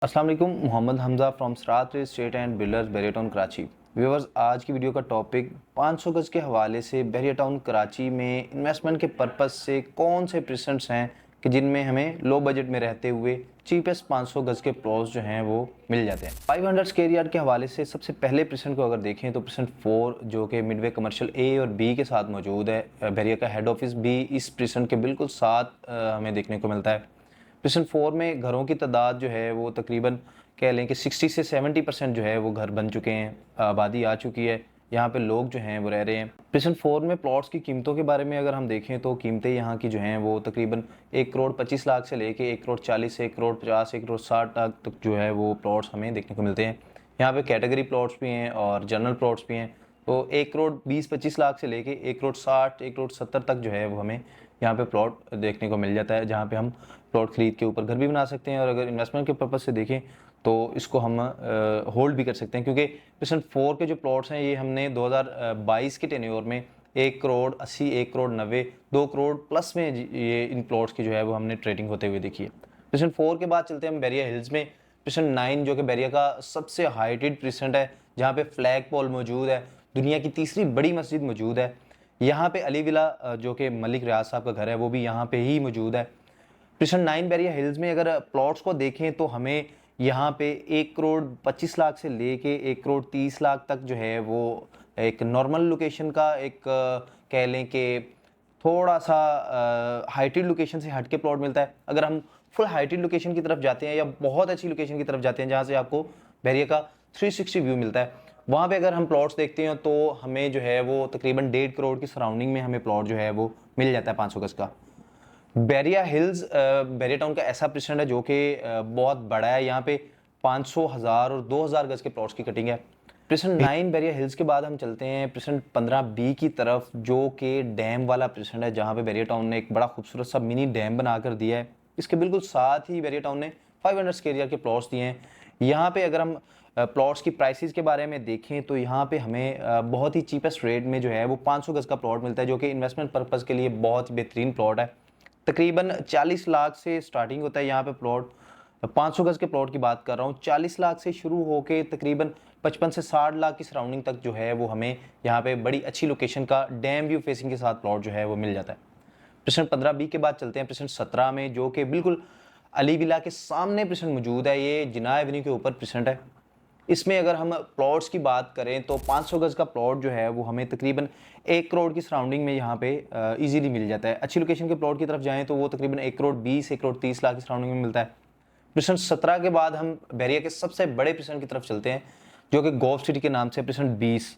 अस्सलाम वालेकुम, Mohammad Hamza from Sarat real estate and builders Bahria Town Karachi. Viewers, आज की वीडियो का टॉपिक 500 गज़ के हवाले से बहरिया टाउन कराची में इन्वेस्टमेंट के पर्पज़ से कौन से प्रेसेंट्स हैं कि जिनमें हमें लो बजट में रहते हुए चीपेस्ट 500 गज़ के प्लॉट्स जो हैं वो मिल जाते हैं। 500 स्क्वायर यार्ड के हवाले से सबसे पहले प्रेसेंट को अगर देखें तो प्रेसेंट 4 जो कि मिडवे कमर्शियल ए और बी के साथ मौजूद है। बहरिया का हेड ऑफिस भी इस प्रेसेंट के बिल्कुल साथ हमें देखने को मिलता है। प्रेसेंट 4 में घरों की तादाद जो है वो तकरीबन कह लें कि 60 से 70% जो है वो घर बन चुके हैं, आबादी आ चुकी है, यहाँ पे लोग जो हैं वो रह रहे हैं। प्रेसेंट 4 में प्लॉट्स की कीमतों के बारे में अगर हम देखें तो कीमतें यहाँ की जो हैं वो तकरीबन 1 करोड़ 25 लाख से लेके 1 करोड़ 40 से 1 करोड़ 50 1 करोड़ 60 लाख तक जो है वो प्लॉट्स हमें देखने को मिलते हैं। यहाँ पे कैटेगरी प्लॉट्स भी हैं और जनरल प्लॉट्स भी हैं। तो 1 करोड़ 20-25 लाख से लेके 1 करोड़ 60 1 करोड़ 70 तक जो है वो हमें यहाँ पे प्लॉट देखने को मिल जाता है, जहाँ पे हम प्लॉट खरीद के ऊपर घर भी बना सकते हैं और अगर इन्वेस्टमेंट के पर्पज़ से देखें तो इसको हम होल्ड भी कर सकते हैं, क्योंकि प्रेसेंट 4 के जो प्लॉट्स हैं ये हमने 2022 के टेन्योर में 1 करोड़ 80 1 करोड़ 90 2 करोड़ प्लस में ये इन प्लॉट्स की जो है वो हमने ट्रेडिंग होते हुए देखी है। प्रेसेंट 4 के बाद चलते हैं हम बैरिया हिल्स में। प्रेसेंट 9 जो कि बैरिया का सबसे हाइटेड प्रेसेंट है, जहाँ पे फ्लैग पोल मौजूद है, दुनिया की तीसरी बड़ी मस्जिद मौजूद है। यहाँ पे अली विला जो कि मलिक रियाज साहब का घर है वो भी यहाँ पे ही मौजूद है। प्रेसेंट 9 बैरिया हिल्स में अगर प्लॉट्स को देखें तो हमें यहाँ पे 1 करोड़ 25 लाख से लेके 1 करोड़ 30 लाख तक जो है वो एक नॉर्मल लोकेशन का एक कह लें कि थोड़ा सा हाइटेड लोकेशन से हट के प्लॉट मिलता है। अगर हम फुल हाइटेड लोकेशन की तरफ जाते हैं या बहुत अच्छी लोकेशन की तरफ जाते हैं जहाँ से आपको बैरिया का 360 व्यू मिलता है, वहाँ पे अगर हम प्लॉट्स देखते हैं तो हमें जो है वो तकरीबन 1.5 करोड़ की सराउंडिंग में हमें प्लॉट जो है वो मिल जाता है 500 गज का। बैरिया हिल्स बैरिया टाउन का ऐसा प्रेसिडेंट है जो कि बहुत बड़ा है। यहाँ पे 500 1000 और 2000 गज के प्लॉट्स की कटिंग है। प्रेसिडेंट 9 बैरिया हिल्स के बाद हम चलते हैं प्रेसिडेंट 15 बी की तरफ, जो कि डैम वाला प्रेसिडेंट है, जहाँ पे बैरिया टाउन ने एक बड़ा खूबसूरत सा मिनी डैम बना कर दिया है। इसके बिल्कुल साथ ही बैरिया टाउन ने 500 स्क्वायर यार्ड के प्लॉट्स दिए हैं। यहाँ पे अगर हम प्लॉट्स की प्राइसेस के बारे में देखें तो यहाँ पे हमें बहुत ही चीपेस्ट रेट में जो है वो 500 गज का प्लॉट मिलता है, जो कि इन्वेस्टमेंट पर्पज़ के लिए बहुत ही बेहतरीन प्लॉट है। तकरीबन 40 लाख से स्टार्टिंग होता है यहाँ पे प्लॉट। 500 गज के प्लॉट की बात कर रहा हूँ। 40 लाख से शुरू होके तकरीबन 55 से 60 लाख की सराउंडिंग तक जो है वो हमें यहाँ पे बड़ी अच्छी लोकेशन का डैम व्यू फेसिंग के साथ प्लॉट जो है वो मिल जाता है। प्रेसिडेंट 15 बी के बाद चलते हैं प्रेसिडेंट 17 में, जो कि बिल्कुल अली विला के सामने प्रेसिडेंट मौजूद है। ये जिना एवेन्यू के ऊपर प्रेसिडेंट है। इसमें अगर हम प्लॉट्स की बात करें तो 500 गज का प्लॉट जो है वो हमें तकरीबन 1 करोड़ की सराउंडिंग में यहाँ पे इजीली मिल जाता है। अच्छी लोकेशन के प्लॉट की तरफ जाएं तो वो तकरीबन 1 करोड़ 20 1 करोड़ 30 लाख की सराउंडिंग में मिलता है। प्रेसिडेंट 17 के बाद हम बैरिया के सबसे बड़े प्रेसिडेंट की तरफ चलते हैं, जो कि गोल्फ सिटी के नाम से प्रेसिडेंट 20।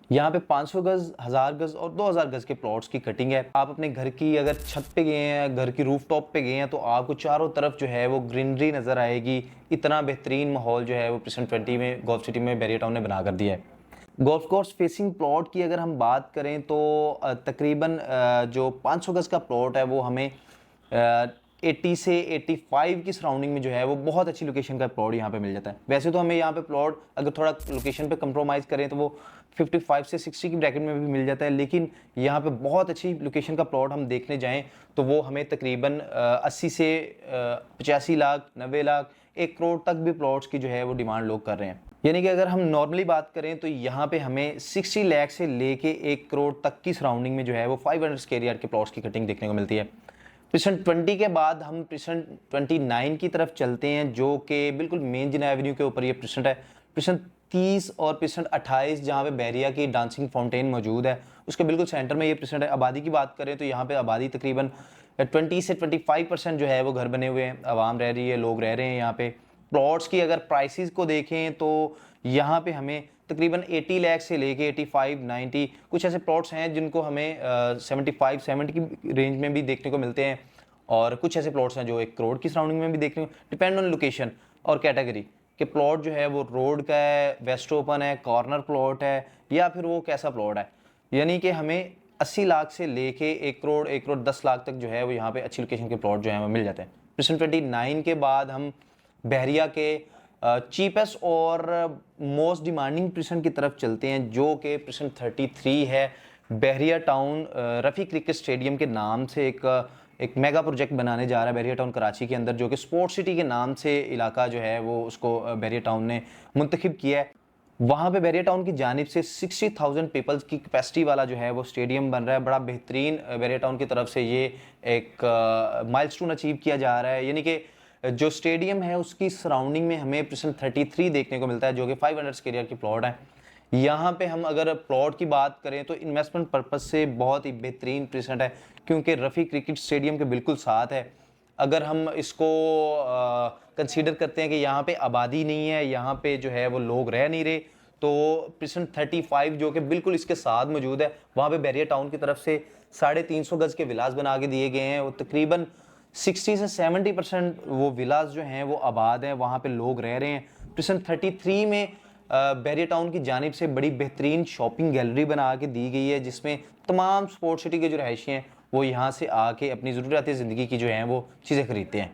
यहाँ पे 500 गज 1000 गज और 2000 गज के प्लॉट्स की कटिंग है। आप अपने घर की अगर छत पे गए हैं, घर की रूफ टॉप पे गए हैं, तो आपको चारों तरफ जो है वो ग्रीनरी नज़र आएगी। इतना बेहतरीन माहौल जो है वो प्रेसिडेंट 20 में गोल्फ सिटी में बैरिया टाउन ने बना कर दिया है। गोल्फ कोर्स फेसिंग प्लॉट की अगर हम बात करें तो तकरीबन जो 500 गज का प्लॉट है वो हमें 80 से 85 की सराउंडिंग में जो है वो बहुत अच्छी लोकेशन का प्लॉट यहाँ पे मिल जाता है। वैसे तो हमें यहाँ पे प्लॉट अगर थोड़ा लोकेशन पे कंप्रोमाइज़ करें तो वो 55 से 60 की ब्रैकेट में भी मिल जाता है, लेकिन यहाँ पे बहुत अच्छी लोकेशन का प्लॉट हम देखने जाएं तो वो हमें तकरीबन 80 से 85 लाख 90 लाख 1 करोड़ तक भी प्लॉट्स की जो है वो डिमांड लोग कर रहे हैं। यानी कि अगर हम नॉर्मली बात करें तो यहाँ पे हमें 60 लाख से लेके 1 करोड़ तक की सराउंडिंग में जो है वो 500 स्क्वायर यार्ड के प्लॉट्स की कटिंग देखने को मिलती है। प्रेसिडेंट 20 के बाद हम प्रेसिडेंट 29 की तरफ चलते हैं, जो कि बिल्कुल मेन जिना एवेन्यू के ऊपर ये प्रेसिडेंट है। प्रेसिडेंट 30 और प्रेसिडेंट 28 जहाँ पे बैरिया की डांसिंग फाउंटेन मौजूद है, उसके बिल्कुल सेंटर में ये प्रेसिडेंट है। आबादी की बात करें तो यहाँ पे आबादी तकरीबन 20 से 25% जो है वो घर बने हुए हैं, आवाम रह रही है, लोग रह रहे हैं यहाँ पे। प्लॉट्स की अगर प्राइसेस को देखें तो यहाँ पे हमें तकरीबन 80 लाख से लेके 85 90 कुछ ऐसे प्लॉट्स हैं जिनको हमें 75 70 की रेंज में भी देखने को मिलते हैं, और कुछ ऐसे प्लॉट्स हैं जो 1 करोड़ की सराउंडिंग में भी देखने को, डिपेंड ऑन लोकेशन और कैटेगरी के प्लॉट जो है वो रोड का है, वेस्ट ओपन है, कॉर्नर प्लॉट है, या फिर वो कैसा प्लॉट है। यानी कि हमें 80 लाख से लेके 1 करोड़ 1 करोड़ 10 लाख तक जो है वो यहाँ पे अच्छी लोकेशन के प्लॉट जो है वो मिल जाते हैं। प्रेसिडेंट 29 के बाद हम बहरिया के चीपेस्ट और मोस्ट डिमांडिंग प्रेसिडेंट की तरफ चलते हैं, जो कि प्रेसिडेंट 33 है। बहरिया टाउन रफ़ी क्रिकेट स्टेडियम के नाम से एक एक मेगा प्रोजेक्ट बनाने जा रहा है बैरिया टाउन कराची के अंदर, जो कि स्पोर्ट्स सिटी के नाम से इलाका जो है वो उसको बैरिया टाउन ने मुंतखब किया है। वहाँ पे बैरिया टाउन की जानिब से 60,000 पीपल्स की कैपेसिटी वाला जो है वो स्टेडियम बन रहा है। बड़ा बेहतरीन बैरिया टाउन की तरफ से ये एक माइलस्टोन अचीव किया जा रहा है। यानी कि जो स्टेडियम है उसकी सराउंडिंग में हमें प्रेजेंट 33 देखने को मिलता है, जो कि 500 स्क्वायर की प्लॉट है। यहाँ पे हम अगर प्लॉट की बात करें तो इन्वेस्टमेंट पर्पस से बहुत ही बेहतरीन प्रेजेंट है, क्योंकि रफ़ी क्रिकेट स्टेडियम के बिल्कुल साथ है। अगर हम इसको कंसीडर करते हैं कि यहाँ पे आबादी नहीं है, यहाँ पे जो है वो लोग रह नहीं रहे, तो प्रेजेंट 35 जो कि बिल्कुल इसके साथ मौजूद है, वहाँ पे बैरिया टाउन की तरफ से 350 गज के विलास बना के दिए गए हैं। वो तकरीबन 60 से 70% वो विलास जो हैं वो आबाद हैं, वहाँ पे लोग रह रहे हैं। प्रेजेंट 33 में बैरिया टाउन की जानिब से बड़ी बेहतरीन शॉपिंग गैलरी बना के दी गई है, जिसमें तमाम स्पोर्ट्स सिटी के जो रहायशी हैं वो यहाँ से आके अपनी ज़रूरियात ज़िंदगी की जो हैं वो चीज़ें खरीदते हैं।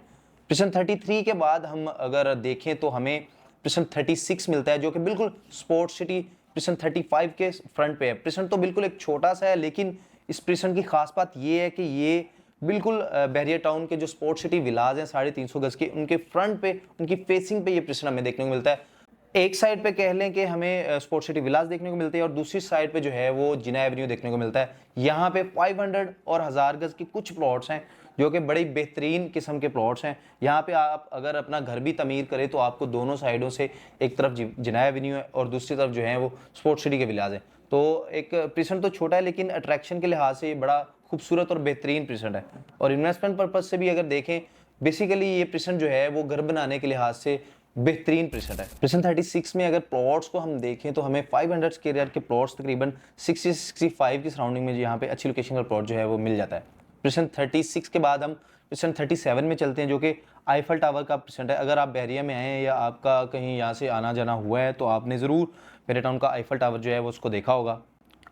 प्रेजेंट 33 के बाद हम अगर देखें तो हमें प्रेजेंट 36 मिलता है, जो कि बिल्कुल स्पोर्ट्स सिटी प्रेजेंट 35 के फ्रंट पे है। प्रेजेंट तो बिल्कुल एक छोटा सा है, लेकिन इस प्रेजेंट की खास बात ये है कि ये बिल्कुल बैरिया टाउन के जो स्पोर्ट्स सिटी विलाज हैं 350 गज के, उनके फ्रंट पे, उनकी फेसिंग पे ये प्रेजेंट हमें देखने को मिलता है। एक साइड पे कह लें कि हमें स्पोर्ट्स सिटी विलास देखने को मिलते हैं, और दूसरी साइड पे जो है वो जिना एवेन्यू देखने को मिलता है। यहाँ पे 500 और 1000 गज के कुछ प्लॉट्स हैं, जो कि बड़ी बेहतरीन किस्म के प्लॉट्स हैं। यहाँ पे आप अगर अपना घर भी तमीर करें तो आपको दोनों साइडों से, एक तरफ जिना एवेन्यू है और दूसरी तरफ जो है वो स्पोर्ट्स सिटी के विलास है। तो एक प्रेजेंट तो छोटा है, लेकिन अट्रैक्शन के लिहाज से बड़ा खूबसूरत और बेहतरीन प्रेजेंट है। और इन्वेस्टमेंट पर्पज से भी अगर देखें, बेसिकली ये प्रेजेंट जो है वो घर बनाने के लिहाज से बेहतरीन प्रेजेंट है। प्रेजेंट 36 में अगर प्लॉट्स को हम देखें तो हमें 500 स्क्वायर यार्ड के प्लॉट्स तकरीबन 60 से 65 की सराउंडिंग में यहाँ पे अच्छी लोकेशन का प्लॉट जो है वो मिल जाता है। प्रेजेंट 36 के बाद हम प्रेजेंट 37 में चलते हैं, जो कि आईफल टावर का प्रेजेंट है। अगर आप बहरिया में आए हैं या आपका कहीं यहाँ से आना जाना हुआ है तो आपने ज़रूर बैरिया टाउन का आईफल टावर जो है वो उसको देखा होगा।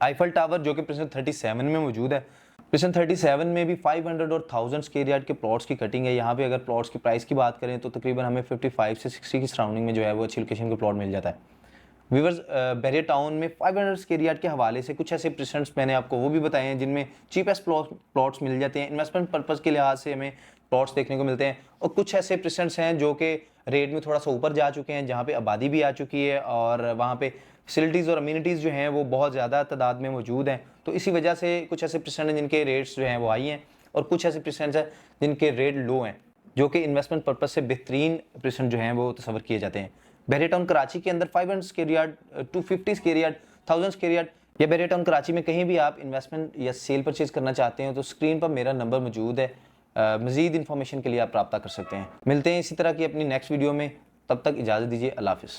आईफल टावर जो कि प्रेजेंट 37 में मौजूद है। प्रेजेंट 37 में भी 500 और 1000 स्क्वायर यार्ड के प्लॉट्स की कटिंग है। यहाँ पे अगर प्लॉट्स की प्राइस की बात करें तो तकरीबन हमें 55 से 60 की सराउंडिंग में जो है वो अच्छी लोकेशन के प्लॉट मिल जाता है। व्यूअर्स, बैरिया टाउन में 500 स्क्वायर यार्ड के हवाले से कुछ ऐसे प्रेजेंट्स मैंने आपको वो भी बताए हैं जिनमें चीपेस्ट प्लॉट्स मिल जाते हैं। इन्वेस्टमेंट पर्पज़ के लिहाज से हमें प्लॉट्स देखने को मिलते हैं, और कुछ ऐसे प्रेजेंट्स हैं जो कि रेट में थोड़ा सा ऊपर जा चुके हैं, जहाँ पे आबादी भी आ चुकी है और वहाँ पे फैसिलिटीज़ और अम्यूनिटीज़ जो हैं वो बहुत ज़्यादा तादाद में मौजूद हैं। तो इसी वजह से कुछ ऐसे प्रेजेंट हैं जिनके रेट्स जो हैं वो हाई हैं, और कुछ ऐसे प्रेजेंट्स हैं जिनके रेट लो हैं, जो कि इन्वेस्टमेंट पर्पज से बेहतरीन प्रेजेंट जो हैं वो तस्वर किए जाते हैं। बैरिया टाउन कराची के अंदर 500 square yard, 250 square yard, 1000 square yard या बैरिया टाउन कराची में कहीं भी आप इन्वेस्टमेंट या सेल परचेज करना चाहते हैं तो स्क्रीन पर मेरा नंबर मौजूद है। मज़ीद इन्फॉर्मेशन के लिए आप रब्ता कर सकते हैं। मिलते हैं इसी तरह की अपनी नेक्स्ट वीडियो में, तब तक इजाज़त दीजिए। अल्लाह हाफ़िज़।